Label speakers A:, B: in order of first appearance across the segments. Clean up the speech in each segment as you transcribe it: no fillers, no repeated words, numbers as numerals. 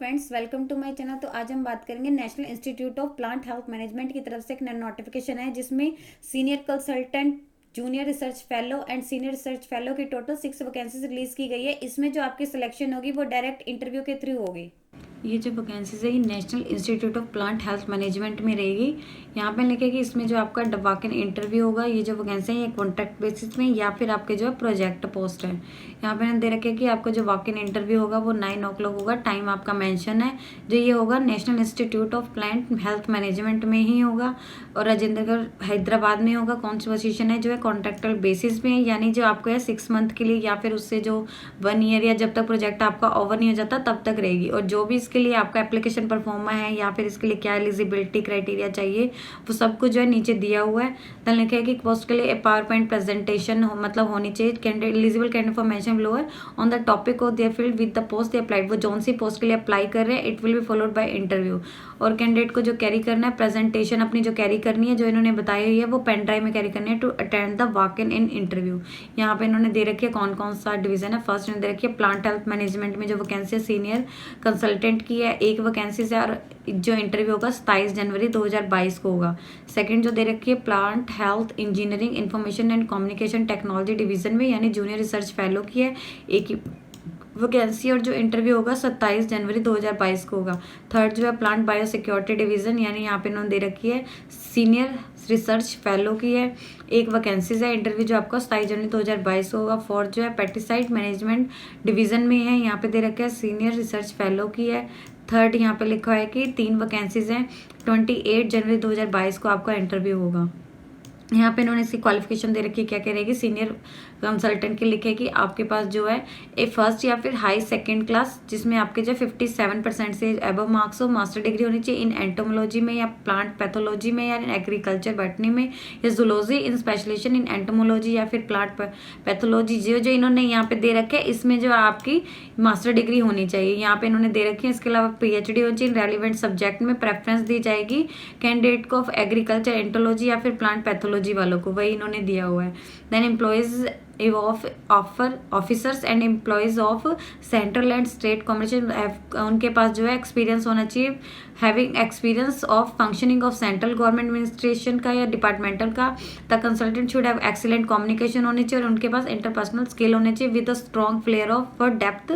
A: Friends, welcome to my channel. तो आज हम बात करेंगे national institute of plant health management की तरफ से एक नया नोटिफिकेशन है जिसमें senior consultant, junior research fellow and senior research fellow की टोटल 6 वैकेंसीज रिलीज की गई है। इसमें जो आपकी सिलेक्शन होगी वो डायरेक्ट इंटरव्यू के थ्रू होगी। ये जो वैकेंसीज है ये national institute of plant health management में रहेगी। यहाँ पे लिखे कि इसमें जो आपका वॉक इन इंटरव्यू होगा, ये जो वैकेंसी है ये कॉन्ट्रैक्ट बेसिस में या फिर आपके जो है प्रोजेक्ट पोस्ट है। यहाँ पे दे रखे कि आपका जो वॉक इन इंटरव्यू होगा वो 9 o'clock होगा। टाइम आपका मेंशन है जो ये होगा national institute of plant health management में ही होगा और राजेंद्रगढ़ हैदराबाद में होगा। कौन सी पोजीशन है जो है कॉन्ट्रैक्टल बेसिस में, यानी जो आपको है 6 month के लिए या फिर उससे जो 1 year या जब तक प्रोजेक्ट आपका ओवर नहीं हो जाता तब तक रहेगी। और जो भी इसके लिए आपका एप्लीकेशन परफॉर्मा है या फिर इसके लिए क्या एलिजिबिलिटी क्राइटेरिया चाहिए वो सब कुछ जो है नीचे दिया हुआ है। then लिखा है कि पोस्ट के लिए पावर पॉइंट प्रेजेंटेशन मतलब होनी चाहिए। Candidate eligible candidate for mention below है on the topic of their field with the post they applied. वो जौन सी पोस्ट के लिए अप्लाई कर रहे हैं it will be followed by interview. और कैंडिडेट को जो कैरी करना है प्रेजेंटेशन अपनी जो कैरी करनी है जो इन्होंने बताई हुई है वो पेन ड्राइव में कैरी करनी है to attend the walk in interview. यहाँ पे इन्होंने दे रखी है कौन कौन सा डिवीजन है। फर्स्ट इन्होंने दे रखी है प्लांट हेल्थ मैनेजमेंट में जो वैकेंसी सीनियर कंसल्टेंट की है, एक वैकेंसी से और जो इंटरव्यू होगा 27 जनवरी 2022 को होगा। सेकंड जो दे रखी है plant health engineering information and communication technology division में यानी जूनियर रिसर्च फेलो की है, एक ही वैकेंसी और जो इंटरव्यू होगा 27 जनवरी 2022 को होगा। थर्ड जो है प्लांट बायो सिक्योरिटी डिवीजन यानी यहाँ पे इन्होंने दे रखी है सीनियर रिसर्च फेलो की है, एक वैकेंसीज है। इंटरव्यू जो आपका 27 जनवरी 2022 को होगा। फोर्थ जो है पेस्टिसाइड मैनेजमेंट डिवीजन में है, यहाँ पे दे रखा है सीनियर रिसर्च फेलो की है। थर्ड यहाँ पे लिखा है कि 3 वैकेंसीज हैं, 28 जनवरी 2022 को आपका इंटरव्यू होगा। यहाँ पे इन्होंने इसकी क्वालिफिकेशन दे रखी है, क्या कह रहेगी सीनियर कंसल्टेंट के लिखे कि आपके पास जो है ए फर्स्ट या फिर हाई सेकंड क्लास जिसमें आपके जो 57% से अबव मार्क्स हो, मास्टर डिग्री होनी चाहिए इन एंटोमोलॉजी में या प्लांट पैथोलॉजी में या इन एग्रीकल्चर बॉटनी में या जूलॉजी इन स्पेशलाइजेशन इन एंटोमोलॉजी या फिर प्लांट पैथोलॉजी जो जो इन्होंने यहाँ पे दे रखे है इसमें जो आपकी मास्टर डिग्री होनी चाहिए यहाँ पे इन्होंने दे रखी है। इसके अलावा PhD होनी चाहिए रेलिवेंट सब्जेक्ट में, प्रेफरेंस दी जाएगी कैंडिडेट को ऑफ एग्रीकल्चर एंटोलॉजी या फिर प्लांट पैथोलॉजी वालों को, वही इन्होंने दिया हुआ है। Then employees of officers and employees of central and state combination उनके पास जो है एक्सपीरियंस होना चाहिए, having experience of functioning of central government administration का या डिपार्टमेंटल का। The consultant should have excellent communication होनी चाहिए और उनके पास इंटरपर्सनल स्किल होने चाहिए with a strong flair of for depth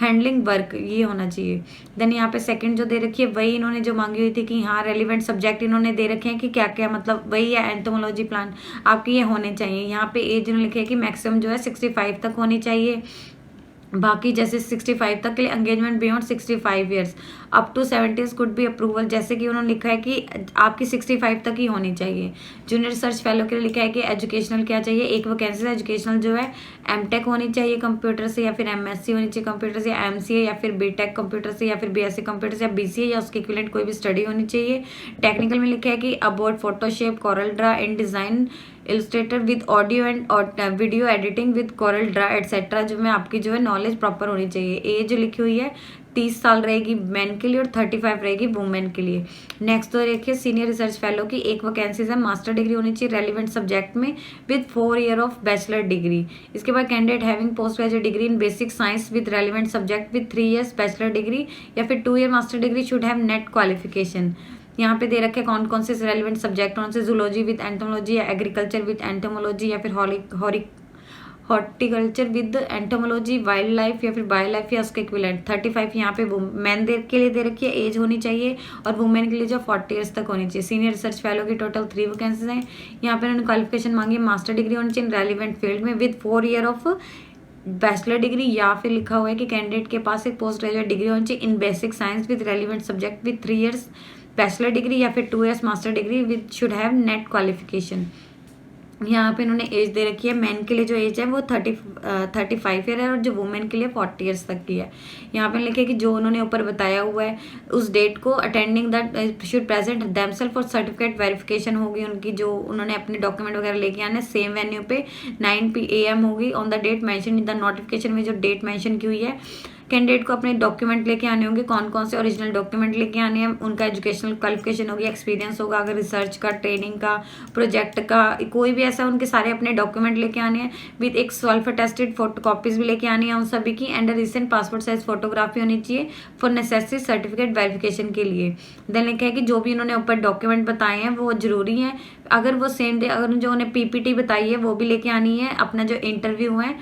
A: handling work, ये होना चाहिए। देन यहाँ पे सेकंड जो दे रखी है वही इन्होंने जो मांगी हुई थी कि हाँ रेलिवेंट सब्जेक्ट इन्होंने दे रखे हैं कि क्या क्या मतलब वही है एंटोमोलॉजी प्लांट आपके ये होने चाहिए। यहाँ पे एज इन्होंने लिखे है कि मैक्सिमम जो है 65 तक होनी चाहिए। बाकी जैसे 65 तक के लिए engagement beyond 65 years up to 70 could be approval, जैसे कि उन्होंने लिखा है कि आपकी 65 तक ही होनी चाहिए। जूनियर रिसर्च फेलो के लिए लिखा है कि एजुकेशनल क्या चाहिए, एक वैकेंसी है एजुकेशनल जो है एमटेक होनी चाहिए कंप्यूटर से या फिर MSc होनी चाहिए कंप्यूटर से या MCA या फिर बीटेक कंप्यूटर से या फिर BSc कंप्यूटर से या BCA या उसके इक्विवेलेंट कोई भी स्टडी होनी चाहिए। टेक्निकल में लिखा है कि about Photoshop, Corel Draw and design Illustrator with audio and video editing with Corel Draw etcetera जो में आपकी जो है नॉलेज प्रॉपर होनी चाहिए। एज लिखी हुई है 30 साल रहेगी मैन के लिए और 35 रहेगी वुमेन के लिए। नेक्स्ट तो देखिए सीनियर रिसर्च फेलो की एक वैकेंसीज है, मास्टर डिग्री होनी चाहिए रेलिवेंट सब्जेक्ट में with 4 year of bachelor degree. इसके बाद candidate having post graduate degree in basic science with relevant subject with 3 years bachelor degree या फिर 2 year master degree should have NET qualification. यहाँ पे दे रखे कौन कौन से रेलिवेंट सब्जेक्ट कौन से, जूलॉजी विद एंटोमोलॉजी या एग्रीकल्चर विद एंटोमोलॉजी या फिर horticulture with entomology, wild life या फिर बायो लाइफ या उसके इक्विवेलेंट। 35 यहाँ पे मैन के लिए दे रखी है एज होनी चाहिए और वुमेन के लिए जो 40 years तक होनी चाहिए। सीनियर रिसर्च फेलो की टोटल 3 वैकेंसीज हैं। यहाँ पे उन्होंने क्वालिफिकेशन मांगी मास्टर डिग्री होनी चाहिए रेलिवेंट फील्ड में with 4 year of bachelor degree या फिर लिखा हुआ है कि कैंडिडेट के पास एक पोस्ट ग्रेजुएट डिग्री होनी चाहिए in basic science with relevant subject with 3 years bachelor degree या फिर 2 years master degree with should have NET qualification. यहाँ पे इन्होंने एज दे रखी है मैन के लिए जो एज है वो 35 ईयर है और जो वुमेन के लिए 40 years तक की है। यहाँ पे लिखे कि जो उन्होंने ऊपर बताया हुआ है उस डेट को attending that should present themselves और सर्टिफिकेट वेरिफिकेशन होगी उनकी, जो उन्होंने अपने डॉक्यूमेंट वगैरह लेके आने सेम वेन्यू पे 9 PM होगी on the date mention in the notification में जो डेट मेंशन की हुई है कैंडिडेट को अपने डॉक्यूमेंट लेके आने होंगे, कौन कौन से ओरिजिनल डॉक्यूमेंट लेके आने हैं, उनका एजुकेशनल क्वालिफिकेशन होगी, एक्सपीरियंस होगा अगर रिसर्च का, ट्रेनिंग का, प्रोजेक्ट का, कोई भी ऐसा, उनके सारे अपने डॉक्यूमेंट लेके आने हैं विद एक सेल्फ अटेस्टेड फोटो कॉपीज भी लेके आनी है उन सभी की, and recent passport size photography होनी चाहिए फॉर नेसेसरी सर्टिफिकेट वेरिफिकेशन के लिए। देन लिखा है कि जो भी उन्होंने ऊपर डॉक्यूमेंट बताए हैं वो जरूरी है, अगर वो सेम डे, अगर जो उन्हें पीपीटी बताई है वो भी लेके आनी है, अपना जो इंटरव्यू है,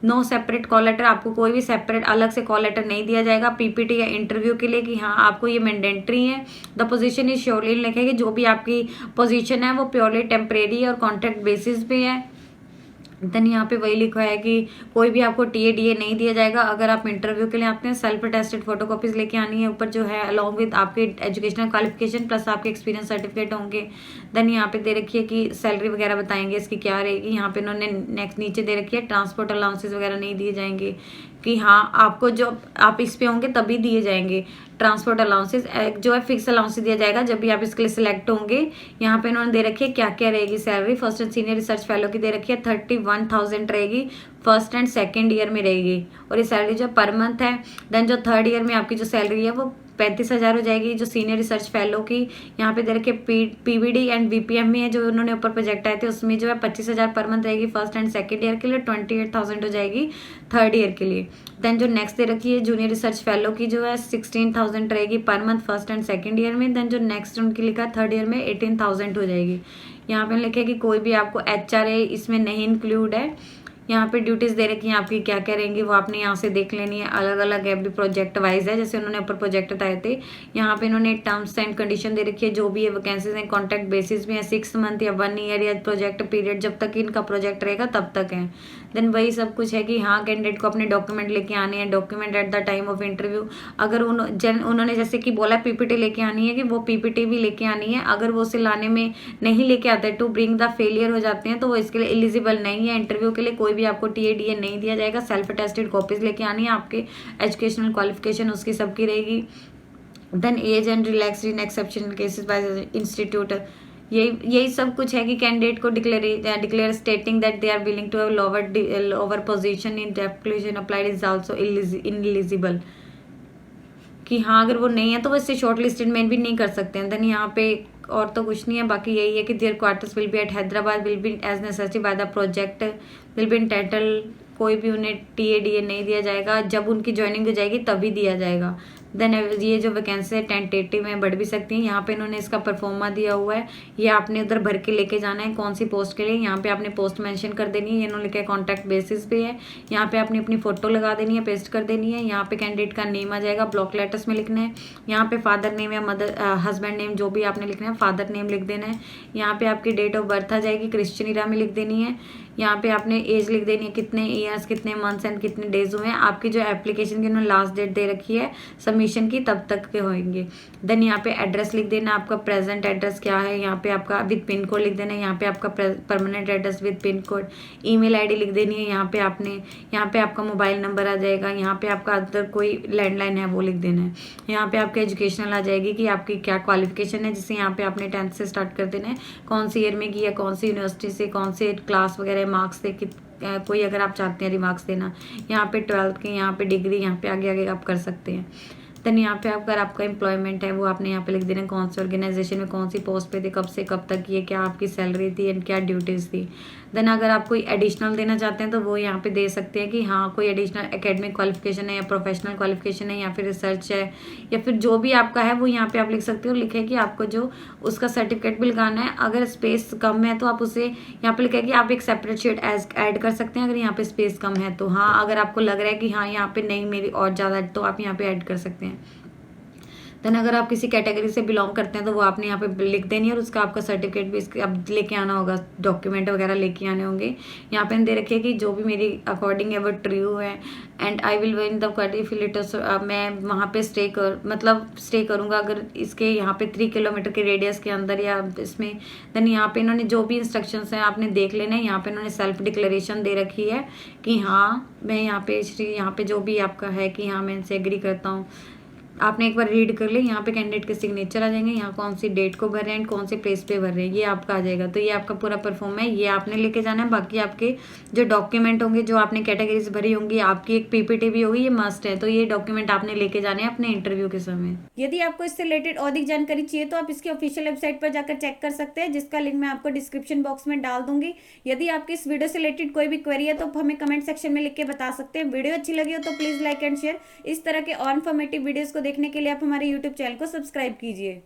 A: नो सेपरेट कॉल लेटर, आपको कोई भी सेपरेट अलग से कॉल लेटर नहीं दिया जाएगा पीपीटी या इंटरव्यू के लिए, कि हाँ आपको ये मैंडेटरी है। द पोजीशन इज श्योरली लिखा है कि जो भी आपकी पोजीशन है वो प्योरली टेम्परेरी और कॉन्ट्रैक्ट बेसिस पे है। देन यहाँ पे वही लिखा है कि कोई भी आपको टीए नहीं दिया जाएगा अगर आप इंटरव्यू के लिए आते हैं, सेल्फ अटेस्टेड फोटो कॉपीज लेके आनी है ऊपर जो है, अलॉन्ग विद आपके एजुकेशनल क्वालिफिकेशन प्लस आपके एक्सपीरियंस सर्टिफिकेट होंगे। देन यहाँ पे दे रखी है कि सैलरी वगैरह बताएंगे इसकी क्या रहेगी, यहाँ पे इन्होंने नेक्स्ट नीचे दे रखी है ट्रांसपोर्ट अलाउंसेस वगैरह नहीं दिए जाएंगे, कि हाँ आपको जो आप इस पे होंगे तभी दिए जाएंगे ट्रांसपोर्ट अलाउंसेस, जो है फिक्स अलाउंसेस दिया जाएगा जब भी आप इसके लिए सिलेक्ट होंगे। यहाँ पे इन्होंने दे रखी है क्या क्या रहेगी salary, first and senior research fellow की दे रखी है 31,000 रहेगी, फर्स्ट एंड सेकेंड ईयर में रहेगी, और ये सैलरी जो पर मंथ है। देन जो थर्ड ईयर में आपकी जो सैलरी है वो 35,000 हो जाएगी, जो सीनियर रिसर्च फेलो की यहाँ पे दे रखे पीवीडी एंड वीपीएम में है, जो उन्होंने ऊपर प्रोजेक्ट आए थे उसमें जो है 25,000 पर मंथ रहेगी फर्स्ट एंड सेकेंड ईयर के लिए, 28,000 हो जाएगी थर्ड ईयर के लिए। देन जो नेक्स्ट दे रखी है जूनियर रिसर्च फेलो की जो है 16,000 रहेगी per month first and second year में। देन जो नेक्स्ट उनकी लिखा है थर्ड ईयर में 18,000 हो जाएगी। यहाँ पे लिखे कि कोई भी आपको एचआरए इसमें नहीं इंक्लूड है। यहाँ पे ड्यूटीज दे रखी हैं आपकी क्या क्या रहेंगी वो आपने यहाँ से देख लेनी है, अलग अलग है भी प्रोजेक्ट वाइज है, जैसे उन्होंने ऊपर प्रोजेक्ट बताए थे। यहाँ पे इन्होंने टर्म्स एंड कंडीशन दे रखी है, जो भी है वैकेंसीज हैं कॉन्ट्रैक्ट बेसिस में है, 6 मंथ या 1 ईयर या प्रोजेक्ट पीरियड, जब तक इनका प्रोजेक्ट रहेगा तब तक है। देन वही सब कुछ है कि हाँ कैंडिडेट को अपने डॉक्यूमेंट लेके आने हैं, document at the time of interview, अगर उन्होंने जैसे कि बोला पीपीटी लेके आनी है कि वो पीपीटी भी लेके आनी है, अगर वो उसे लाने में नहीं लेके आते टू ब्रिंग द फेलियर हो जाते हैं तो वो इसके लिए एलिजिबल नहीं है इंटरव्यू के लिए, कोई भी आपको टीए नहीं दिया जाएगा। सेल्फ अटेस्टेड कॉपीज लेके आनी है, आपके एजुकेशनल क्वालिफिकेशन उसकी सबकी रहेगी। Then age and relax in exceptional cases by institute, यही सब कुछ है कि कैंडिडेट को declare stating that they are willing to have lower position in application applied is also ineligible, कि हाँ अगर वो नहीं है तो वो इससे शॉर्ट लिस्टेड भी नहीं कर सकते हैं। देन यहाँ पे और तो कुछ नहीं है, बाकी यही है कि there quarters will be at Hyderabad, will be as necessary by the project, will be in title, कोई भी उन्हें टीए नहीं दिया जाएगा, जब उनकी ज्वाइनिंग हो जाएगी तभी दिया जाएगा। देन ये जो वैकेंसी है टेंटेटिव में बढ़ भी सकती हैं। यहाँ पे इन्होंने इसका परफॉर्मा दिया हुआ है, ये आपने उधर भर के लेके जाना है कौन सी पोस्ट के लिए, यहाँ पे आपने पोस्ट मेंशन कर देनी है, इन्होंने लिखा है कॉन्ट्रैक्ट बेसिस पे है, यहाँ पे आपने अपनी फोटो लगा देनी है, पेस्ट कर देनी है। यहाँ पे कैंडिडेट का नेम आ जाएगा, ब्लॉक लेटर्स में लिखना है, यहाँ पे फादर नेम या मदर हस्बैंड नेम जो भी आपने लिखना है फादर नेम लिख देना है। यहाँ पे आपकी डेट ऑफ बर्थ आ जाएगी, क्रिश्चियन ईरा में लिख देनी है। यहाँ पे आपने एज लिख देनी है, कितने ईयर्स, कितने मंथ्स एंड कितने डेज हुए हैं। आपकी जो एप्लीकेशन की उन्होंने लास्ट डेट दे रखी है सबमिशन की तब तक के होंगे। देन यहाँ पे एड्रेस लिख देना, आपका प्रेजेंट एड्रेस क्या है, यहाँ पे आपका विद पिन कोड लिख देना है, यहाँ पे आपका permanent address with pin code, email ID लिख देनी है, यहाँ पे आपका मोबाइल नंबर आ जाएगा, यहाँ पे आपका अदर कोई लैंडलाइन है वो लिख देना है। यहाँ पे आपके एजुकेशनल आ जाएगी कि आपकी क्या क्वालिफिकेशन है, जिससे यहाँ पे आपने 10th से स्टार्ट कर देना है, कौन सी ईयर में की है, कौन सी यूनिवर्सिटी से, कौन से क्लास वगैरह मार्क्स थे, कोई अगर आप चाहते हैं रिमार्क्स देना, यहाँ पे 12th के, यहाँ पे डिग्री, यहाँ पे आगे आगे आप कर सकते हैं। देन यहाँ पे अगर आपका एम्प्लॉयमेंट है वो आपने यहाँ पे लिख देना है, कौन से ऑर्गेनाइजेशन में कौन सी पोस्ट पे थे, कब से कब तक ये, क्या आपकी सैलरी थी एंड क्या ड्यूटीज़ थी। देन अगर आप कोई एडिशनल देना चाहते हैं तो वो यहाँ पे दे सकते हैं कि हाँ कोई एडिशनल एकेडमिक क्वालिफिकेशन है या प्रोफेशनल क्वालिफिकेशन है या फिर रिसर्च है या फिर जो भी आपका है वो यहाँ पे आप लिख सकते हो। लिखे कि आपको जो उसका सर्टिफिकेट भी लगाना है, अगर स्पेस कम है तो आप उसे यहाँ पे लिखा है कि आप एक सेपरेट शीट ऐड कर सकते हैं अगर यहाँ पे स्पेस कम है तो। हाँ अगर आपको लग रहा है कि हाँ यहाँ पे नहीं मेरी और ज़्यादा है तो आप यहाँ पे ऐड कर सकते हैं। देन अगर आप किसी कैटेगरी से बिलोंग करते हैं तो वो आपने यहाँ पे लिख देनी है और उसका आपका सर्टिफिकेट भी इसके अब लेके आना होगा, डॉक्यूमेंट वगैरह लेके आने होंगे। यहाँ पे दे रखिए कि जो भी मेरी अकॉर्डिंग है वो ट्रू है and I will in the क्वालिफिलेटर्स, मैं वहाँ पे स्टे करूँगा अगर इसके यहाँ पे 3 किलोमीटर के रेडियस के अंदर या इसमें। देन यहाँ पे इन्होंने जो भी इंस्ट्रक्शंस हैं आपने देख लेना है। यहाँ पे इन्होंने सेल्फ डिक्लेरेशन दे रखी है कि हाँ मैं यहाँ पे जो भी आपका है कि हाँ मैं इनसे एग्री करता हूँ। आपने एक बार रीड कर ले, यहाँ पे कैंडिडेट के सिग्नेचर आ जाएंगे, यहाँ कौन सी डेट को भर रहे हैं एंड कौन से प्लेस पे भर रहे हैं, ये आपका आ जाएगा। तो ये आपका पूरा परफॉर्म है, ये आपने लेके जाना है। बाकी आपके जो डॉक्यूमेंट होंगे, जो आपने कैटेगरीज भरी होंगी, आपकी एक पीपीटी भी होगी, ये मस्ट है। तो ये डॉक्यूमेंट आपने लेके जाने हैं अपने इंटरव्यू के समय। यदि आपको इससे रिलेटेड और अधिक जानकारी चाहिए तो आप इसकी ऑफिशियल वेबसाइट पर जाकर चेक कर सकते हैं, जिसका लिंक मैं आपको डिस्क्रिप्शन बॉक्स में डाल दूंगी। यदि आपकी इस वीडियो से रिलेटेड कोई भी क्वेरी है तो हमें कमेंट सेक्शन में लिख के बता सकते हैं। वीडियो अच्छी लगी हो तो प्लीज लाइक एंड शेयर। इस तरह के और इन्फॉर्मेटिव वीडियोस को देखने के लिए आप हमारे यूट्यूब चैनल को सब्सक्राइब कीजिए।